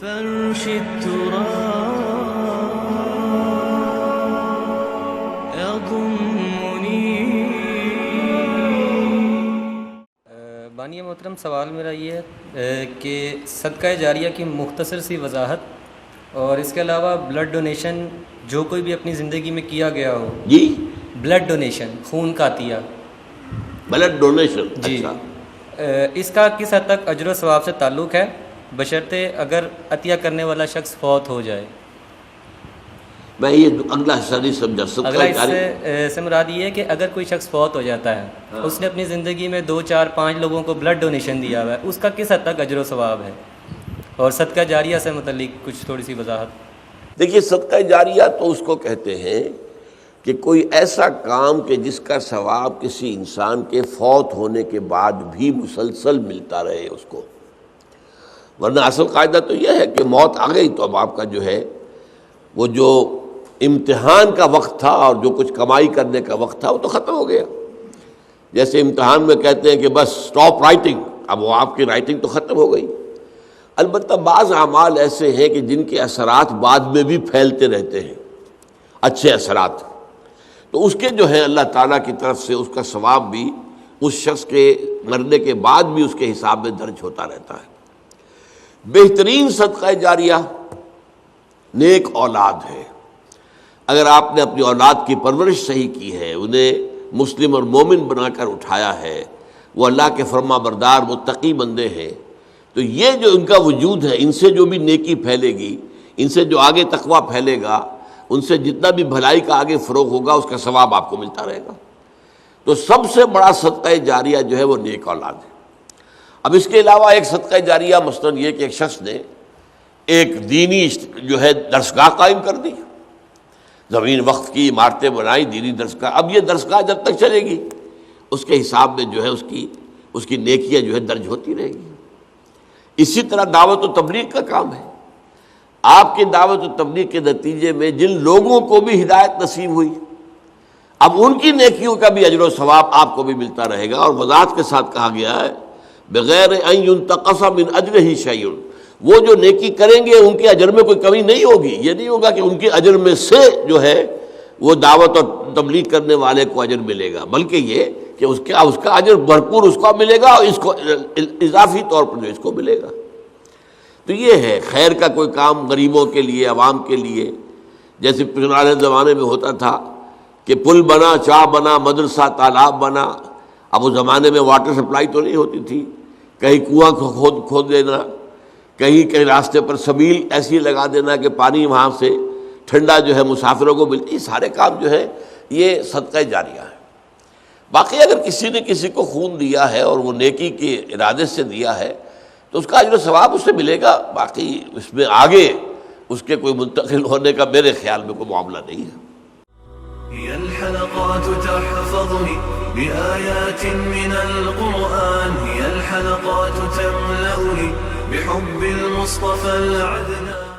فرش التراب يضمني. بانی محترم، سوال میرا یہ ہے کہ صدقہ جاریہ کی مختصر سی وضاحت، اور اس کے علاوہ بلڈ ڈونیشن جو کوئی بھی اپنی زندگی میں کیا گیا ہو. جی، بلڈ ڈونیشن، خون کا عطیہ. Blood donation. جی. اچھا، اس کا کس حد تک اجر و ثواب سے تعلق ہے، بشرطے اگر عطیہ کرنے والا شخص فوت ہو جائے؟ میں یہ اگلا حصہ نہیں سمجھا. اگلا اس سے مراد یہ ہے کہ اگر کوئی شخص فوت ہو جاتا ہے، اس نے اپنی زندگی میں 2 4 5 لوگوں کو بلڈ ڈونیشن دیا ہوا ہے، اس کا کس حد تک اجر و ثواب ہے؟ اور صدقہ جاریہ سے متعلق کچھ تھوڑی سی وضاحت. دیکھیے، صدقہ جاریہ تو اس کو کہتے ہیں کہ کوئی ایسا کام کہ جس کا ثواب کسی انسان کے فوت ہونے کے بعد بھی مسلسل ملتا رہے اس کو. ورنہ اصل قاعدہ تو یہ ہے کہ موت آ گئی تو اب آپ کا جو ہے وہ جو امتحان کا وقت تھا اور جو کچھ کمائی کرنے کا وقت تھا وہ تو ختم ہو گیا. جیسے امتحان میں کہتے ہیں کہ بس سٹاپ رائٹنگ، اب وہ آپ کی رائٹنگ تو ختم ہو گئی. البتہ بعض اعمال ایسے ہیں کہ جن کے اثرات بعد میں بھی پھیلتے رہتے ہیں، اچھے اثرات، تو اس کے جو ہے اللہ تعالیٰ کی طرف سے اس کا ثواب بھی اس شخص کے مرنے کے بعد بھی اس کے حساب میں درج ہوتا رہتا ہے. بہترین صدقہ جاریہ نیک اولاد ہے. اگر آپ نے اپنی اولاد کی پرورش صحیح کی ہے، انہیں مسلم اور مومن بنا کر اٹھایا ہے، وہ اللہ کے فرما بردار متقی بندے ہیں، تو یہ جو ان کا وجود ہے، ان سے جو بھی نیکی پھیلے گی، ان سے جو آگے تقویٰ پھیلے گا، ان سے جتنا بھی بھلائی کا آگے فروغ ہوگا، اس کا ثواب آپ کو ملتا رہے گا. تو سب سے بڑا صدقہ جاریہ جو ہے وہ نیک اولاد ہے. اب اس کے علاوہ ایک صدقہ جاریہ مثلاً یہ کہ ایک شخص نے ایک دینی جو ہے درسگاہ قائم کر دی، زمین وقف کی، عمارتیں بنائی، دینی درسگاہ. اب یہ درسگاہ جب تک چلے گی اس کے حساب میں جو ہے اس کی نیکیاں جو ہے درج ہوتی رہے گی. اسی طرح دعوت و تبلیغ کا کام ہے. آپ کی دعوت و تبلیغ کے نتیجے میں جن لوگوں کو بھی ہدایت نصیب ہوئی، اب ان کی نیکیوں کا بھی اجر و ثواب آپ کو بھی ملتا رہے گا. اور وضاحت کے ساتھ کہا گیا ہے بغیر ان ينتقص من اجرہ شیء، وہ جو نیکی کریں گے ان کے اجر میں کوئی کمی نہیں ہوگی. یہ نہیں ہوگا کہ ان کے اجر میں سے جو ہے وہ دعوت اور تبلیغ کرنے والے کو اجر ملے گا، بلکہ یہ کہ اس کا اجر بھرپور اس کو ملے گا اور اس کو اضافی طور پر جو اس کو ملے گا. تو یہ ہے خیر کا کوئی کام غریبوں کے لیے، عوام کے لیے. جیسے پرانے زمانے میں ہوتا تھا کہ پل بنا، چاہ بنا، مدرسہ، تالاب بنا. اب اس زمانے میں واٹر سپلائی تو نہیں ہوتی تھی، کہیں کنواں کھود دینا، کہیں راستے پر سبیل ایسی لگا دینا کہ پانی وہاں سے ٹھنڈا جو ہے مسافروں کو ملتی. یہ سارے کام جو ہے یہ صدقہ جاریہ ہے. باقی اگر کسی نے کسی کو خون دیا ہے اور وہ نیکی کے ارادے سے دیا ہے تو اس کا اجر و ثواب اس سے ملے گا. باقی اس میں آگے اس کے کوئی منتقل ہونے کا میرے خیال میں کوئی معاملہ نہیں ہے. هي الحلقات تحفظني بآيات من القرآن، هي الحلقات تملأني بحب المصطفى العدنان.